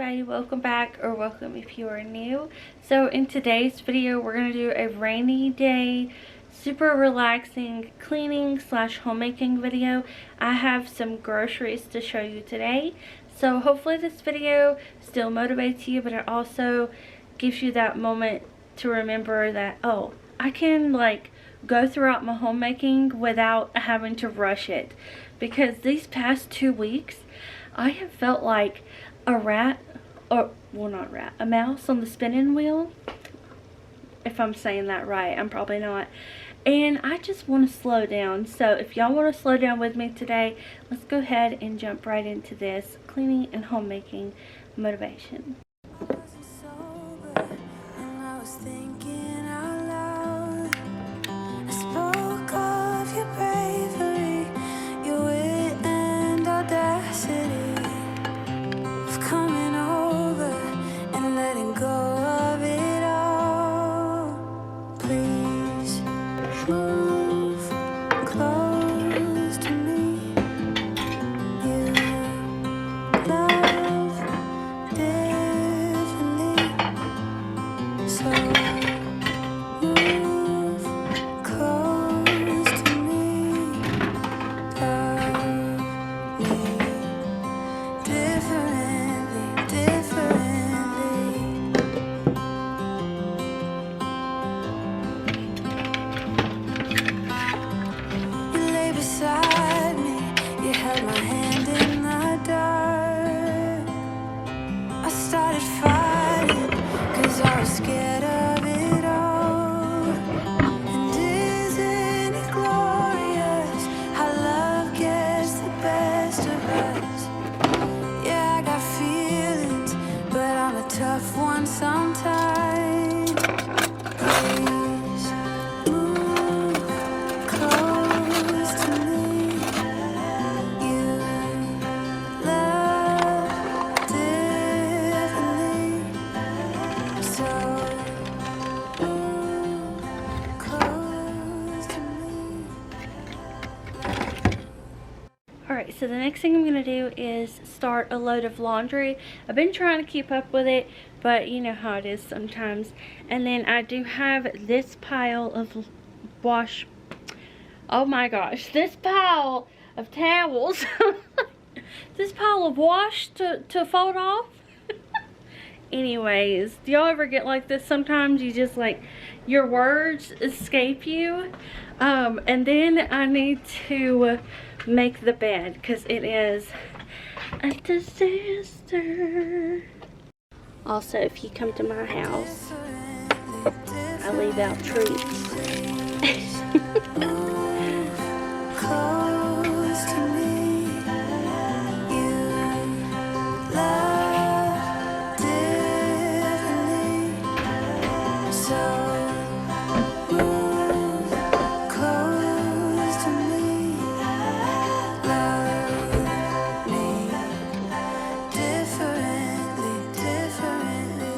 everybody, welcome back, or welcome if you are new. So in today's video we're going to do a rainy day super relaxing cleaning slash homemaking video. I have some groceries to show you today, so hopefully this video still motivates you, but it also gives you that moment to remember that, oh, I can like go throughout my homemaking without having to rush it, because these past 2 weeks I have felt like a rat, or well, not rat, a mouse on the spinning wheel, if I'm saying that right. I'm probably not. And I just want to slow down. So if y'all want to slow down with me today, let's go ahead and jump right into this cleaning and homemaking motivation. Tough one sometimes. Please move close to me. You love differently, so move close to me. Alright, so the next thing I'm going to do is start a load of laundry. I've been trying to keep up with it, but you know how it is sometimes. And then I do have this pile of oh my gosh, this pile of towels. This pile of wash to fold off. Anyways, do y'all ever get like this sometimes? You just like, your words escape you. And then I need to make the bed because it is a disaster. Also, if you come to my house, I leave out treats. Close to me. You love differently, so move close to me. Love me differently, differently.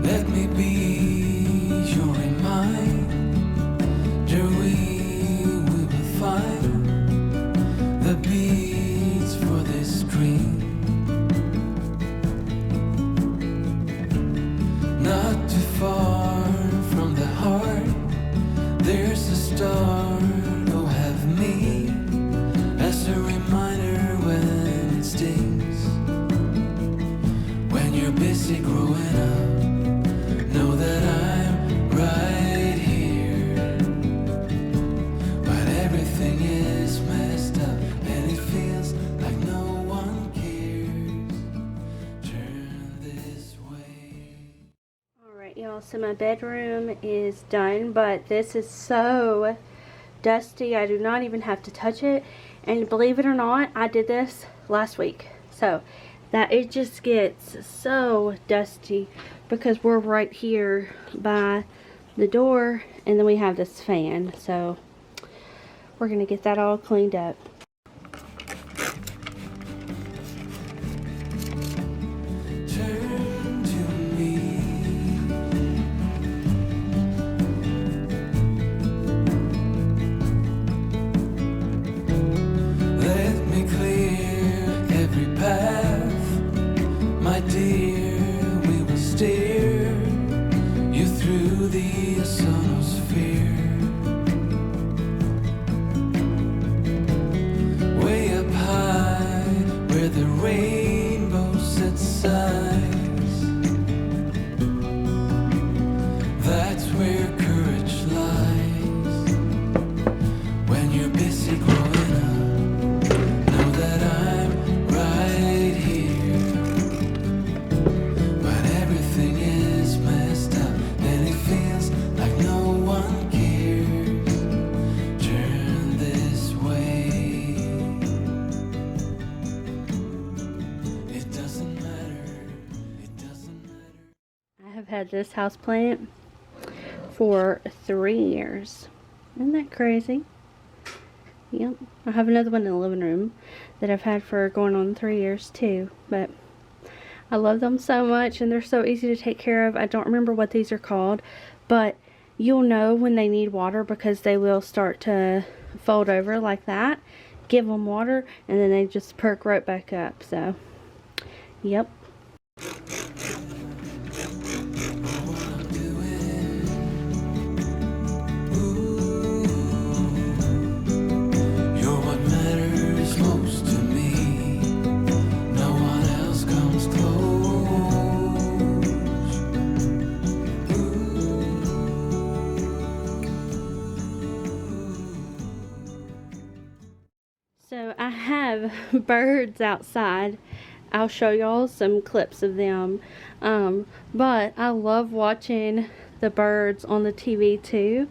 Let me be your and mine. There we will find the beats for this dream. Not too far from the heart, there's a star. Oh, have me as a reminder when it stings. When you're busy growing up, know that I'm right here. But everything is messed up and it feels like no one cares. Turn this way. Alright y'all, so my bedroom is done, but this is so dusty. I do not even have to touch it. And believe it or not, I did this last week. So that it just gets so dusty because we're right here by the door, and then we have this fan. So we're going to get that all cleaned up. Turn to me. Let me clear every path, my dear. We will steer you through the sonosphere. Way up high, where the rainbow sets sighs. That's where courage lies. When you're busy growing up, know that I'm right here. But everything is messed up, and it feels like no one cares. Turn this way. It doesn't matter. It doesn't matter. I have had this house plant for 3 years. Isn't that crazy? Yep. I have another one in the living room that I've had for going on 3 years too. But I love them so much, and they're so easy to take care of. I don't remember what these are called, but you'll know when they need water because they will start to fold over like that. Give them water, and then they just perk right back up. So, yep. You're what matters most to me. No one else comes close. So I have birds outside. I'll show y'all some clips of them. But I love watching the birds on the TV too,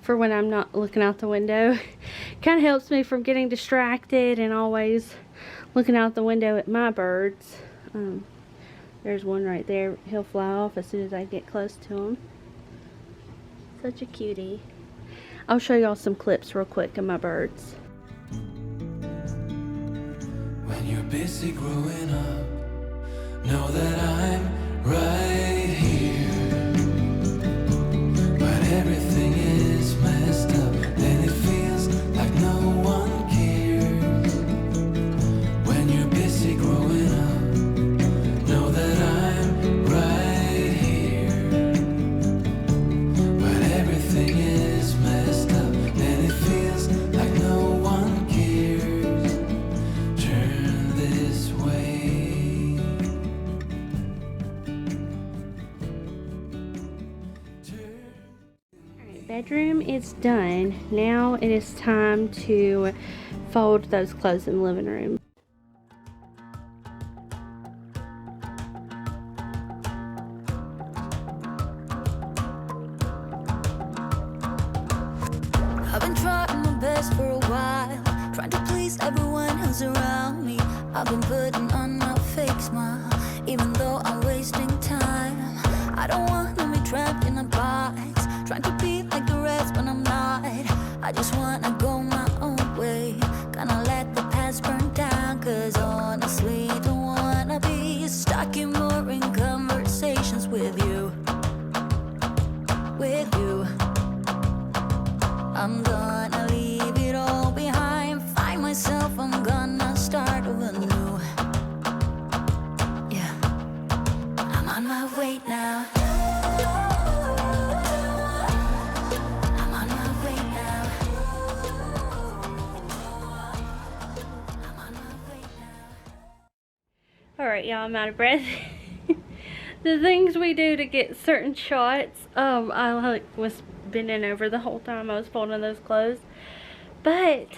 for when I'm not looking out the window. Kind of helps me from getting distracted and always looking out the window at my birds. There's one right there. He'll fly off as soon as I get close to him. Such a cutie. I'll show y'all some clips real quick of my birds. When you're busy growing up, know that I'm right here. But everything is messed up, and it feels like no one cares. When you're busy growing up, know that I'm right here. But everything is messed up, and it feels like no one cares. Turn this way. Alright, bedroom is done. Now it is time to fold those clothes in the living room. I've been trying my best for a while, trying to please everyone who's around me. I've been putting on a fake smile, even though I'm wasting time. I don't want to be trapped in a box, trying to be like the rest when I'm not. I just wanna go my own way, gonna let the past burn down. Cause honestly, don't wanna be stuck in boring conversations with you. With you, I'm gonna leave it all behind, find myself, I'm gonna start over new. Yeah, I'm on my way now. I'm on my way now. I'm on my way now. Alright, y'all, I'm out of breath. The things we do to get certain shots. I was bending over the whole time I was folding those clothes. But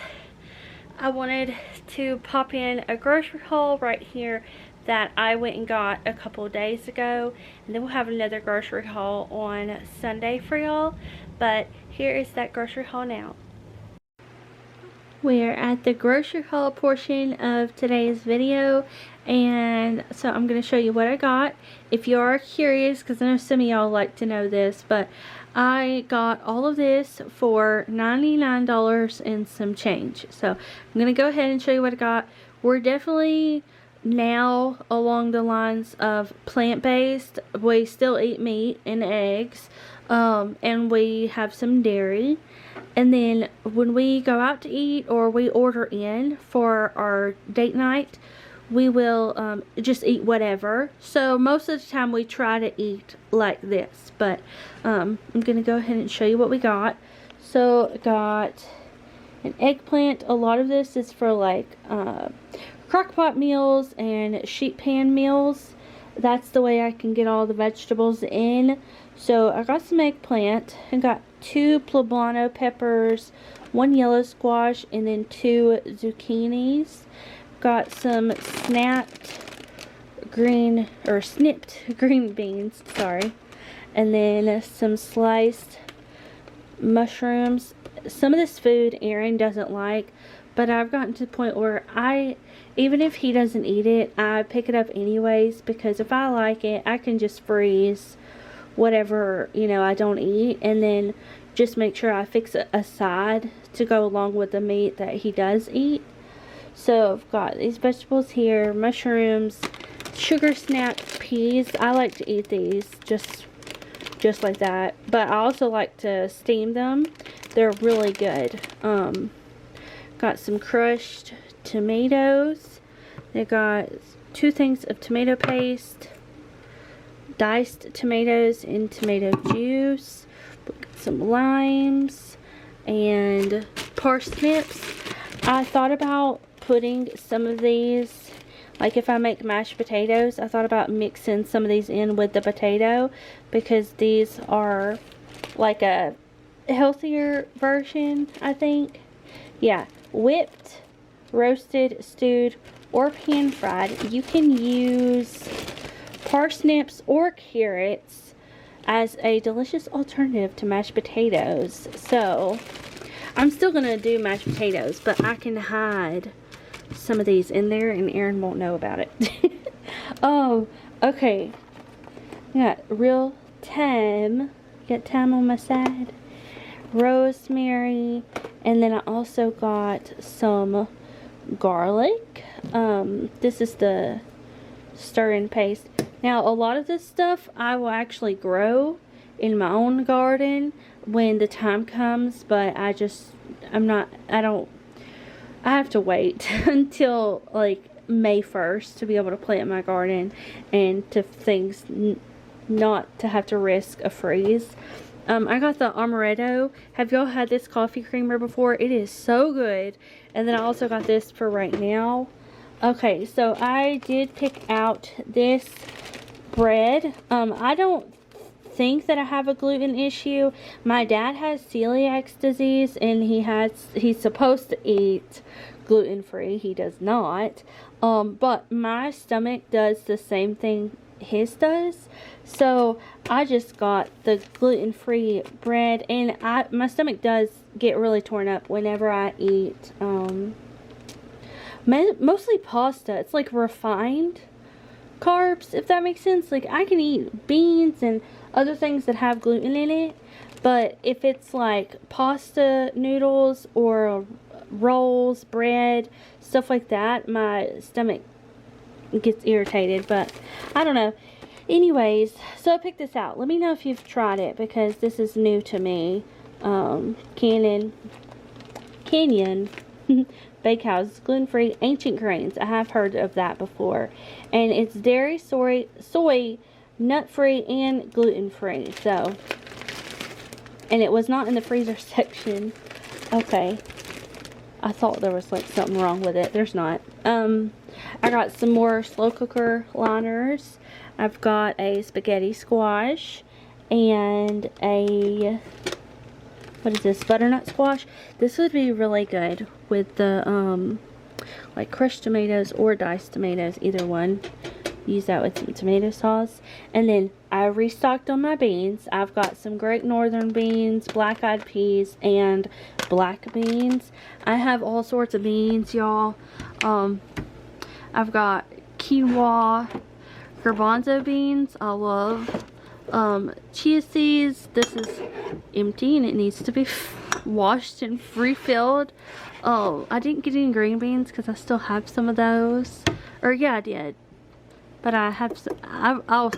I wanted to pop in a grocery haul right here that I went and got a couple of days ago. And then we'll have another grocery haul on Sunday for y'all. But here is that grocery haul now. We're at the grocery haul portion of today's video, And so I'm going to show you what I got. If you are curious, because I know some of y'all like to know this, but I got all of this for $99 and some change. So I'm going to go ahead and show you what I got. We're definitely now along the lines of plant-based. We still eat meat and eggs, and we have some dairy. And then when we go out to eat or we order in for our date night, we will just eat whatever. So most of the time we try to eat like this, but I'm gonna go ahead and show you what we got. So I got an eggplant. A lot of this is for like crock-pot meals and sheet pan meals. That's the way I can get all the vegetables in. So I got some eggplant. I got 2 poblano peppers, 1 yellow squash, and then 2 zucchinis. Got some snipped green beans, sorry, and then some sliced mushrooms. Some of this food Aaron doesn't like, but I've gotten to the point where even if he doesn't eat it, I pick it up anyways, because if I like it, I can just freeze whatever, I don't eat, and then just make sure I fix a side to go along with the meat that he does eat. So I've got these vegetables here, mushrooms, sugar snapped peas. I like to eat these just like that, but I also like to steam them. They're really good. Got some crushed tomatoes. They got 2 things of tomato paste, diced tomatoes and tomato juice, some limes, and parsnips. I thought about putting some of these, like if I make mashed potatoes, I thought about mixing some of these in with the potato, because these are like a healthier version, I think. Yeah, whipped, roasted, stewed, or pan fried. You can use parsnips or carrots as a delicious alternative to mashed potatoes. So I'm still gonna do mashed potatoes, but I can hide some of these in there and Aaron won't know about it. Oh, okay. Got real thyme. Got thyme on my side. Rosemary. And then I also got some garlic. This is the stir-in paste. Now, a lot of this stuff I will actually grow in my own garden when the time comes, but I have to wait until like May 1st to be able to plant my garden and to things not to have to risk a freeze. I got the amaretto. Have y'all had this coffee creamer before? It is so good. And then I also got this for right now. Okay, so I did pick out this bread. I don't think that I have a gluten issue. My dad has celiac disease, and he's supposed to eat gluten-free. He does not. But my stomach does the same thing his does. So I just got the gluten-free bread, and my stomach does get really torn up whenever I eat mostly pasta. It's like refined carbs, if that makes sense. Like, I can eat beans and other things that have gluten in it, but if it's like pasta noodles or rolls, bread, stuff like that, my stomach gets irritated. But I don't know. Anyways, so I picked this out. Let me know if you've tried it, because this is new to me. Canyon Bakehouse, gluten-free ancient grains. I have heard of that before. And it's dairy, soy, nut-free, and gluten-free. So, and it was not in the freezer section. Okay. I thought there was like something wrong with it. There's not. I got some more slow cooker liners. I've got a spaghetti squash and a, what is this, butternut squash. This would be really good with the like crushed tomatoes or diced tomatoes, either one. Use that with some tomato sauce. And then I restocked on my beans. I've got some Great Northern beans, black-eyed peas, and black beans. I have all sorts of beans, y'all. I've got quinoa garbanzo beans. I love chia seeds. This is empty and it needs to be washed and refilled. Oh, I didn't get any green beans because I still have some of those. Or yeah, I did. But I have some, I'll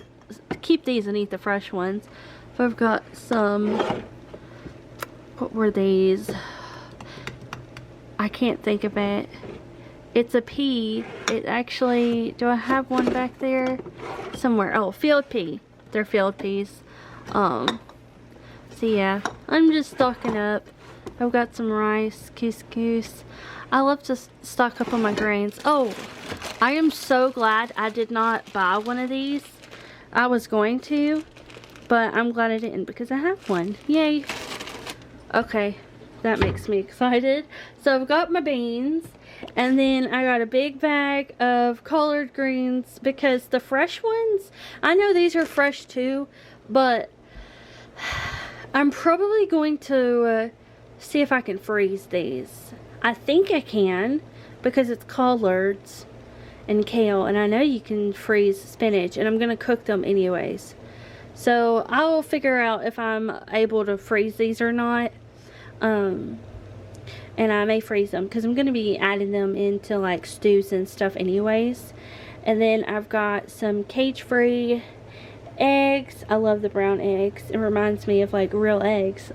keep these and eat the fresh ones. So I've got some, what were these? I can't think of it. It's a pea. It actually, do I have one back there? Somewhere. Oh, field pea. They're field peas. So yeah, I'm just stocking up. I've got some rice, couscous. I love to stock up on my grains. Oh, I am so glad I did not buy one of these. I was going to, but I'm glad I didn't because I have one. Yay. Okay, that makes me excited. So I've got my beans. And then I got a big bag of collard greens because the fresh ones, I know these are fresh too, but I'm probably going to see if I can freeze these. I think I can because it's collards and kale, and I know you can freeze spinach, and I'm going to cook them anyways. So I'll figure out if I'm able to freeze these or not. And I may freeze them because I'm going to be adding them into like stews and stuff anyways. And then I've got some cage-free eggs. I love the brown eggs. It reminds me of like real eggs.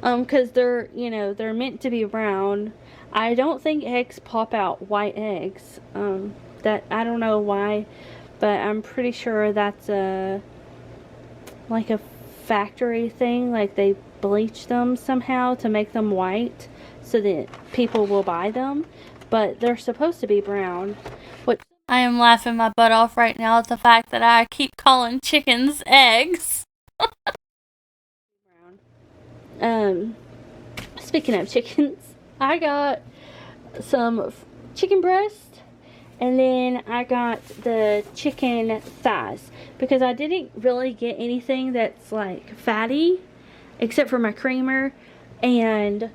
Because they're, you know, they're meant to be brown. I don't think eggs pop out white eggs. That I don't know why, but I'm pretty sure that's like a factory thing. Like they bleach them somehow to make them white, so that people will buy them, but they're supposed to be brown. Which I am laughing my butt off right now at the fact that I keep calling chickens eggs. Speaking of chickens, I got some chicken breast, and then I got the chicken thighs because I didn't really get anything that's like fatty except for my creamer, and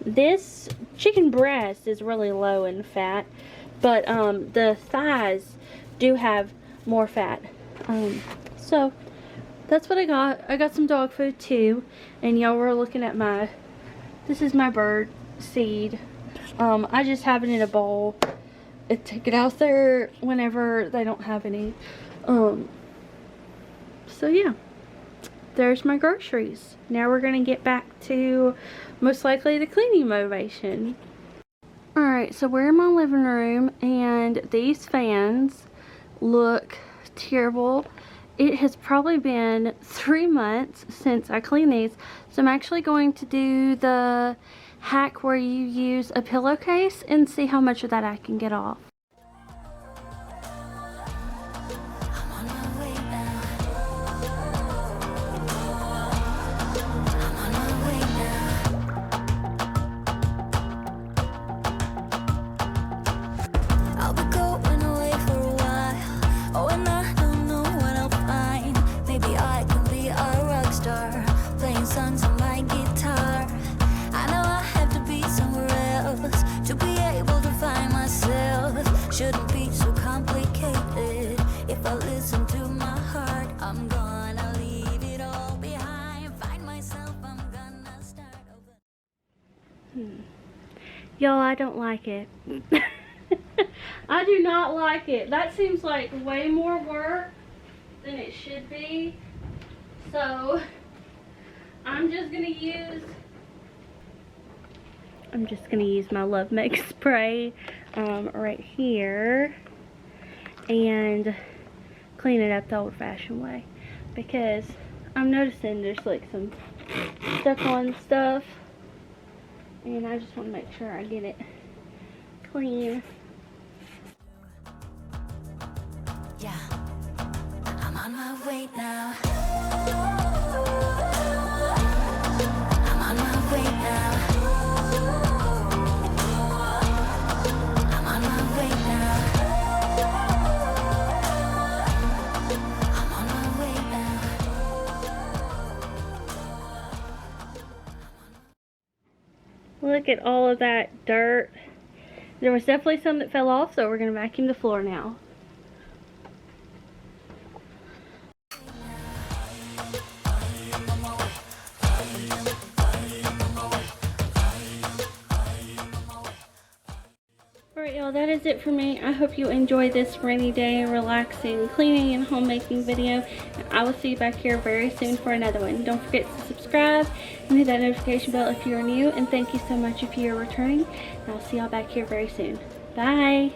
this chicken breast is really low in fat, but the thighs do have more fat. So that's what I got. I got some dog food too, and y'all were looking at my, this is my bird seed. I just have it in a bowl. I take it out there whenever they don't have any. So yeah. There's my groceries. Now we're going to get back to most likely the cleaning motivation. Alright, so we're in my living room and these fans look terrible. It has probably been 3 months since I cleaned these. So I'm actually going to do the hack where you use a pillowcase and see how much of that I can get off. Shouldn't be so complicated. If I listen to my heart, I'm gonna leave it all behind. Find myself, I'm gonna start over. Y'all, I don't like it. I do not like it. That seems like way more work than it should be. So I'm just gonna use my Love Make spray right here and clean it up the old-fashioned way, because I'm noticing there's like some stuck on stuff, and I just want to make sure I get it clean. Yeah, I'm on my way now. I'm on my way now. Look at all of that dirt. There was definitely some that fell off, so we're going to vacuum the floor now. y'all, that is it for me. I hope you enjoyed this rainy day, relaxing, cleaning, and homemaking video. And I will see you back here very soon for another one. Don't forget to subscribe and hit that notification bell if you are new. And thank you so much if you are returning. And I'll see y'all back here very soon. Bye.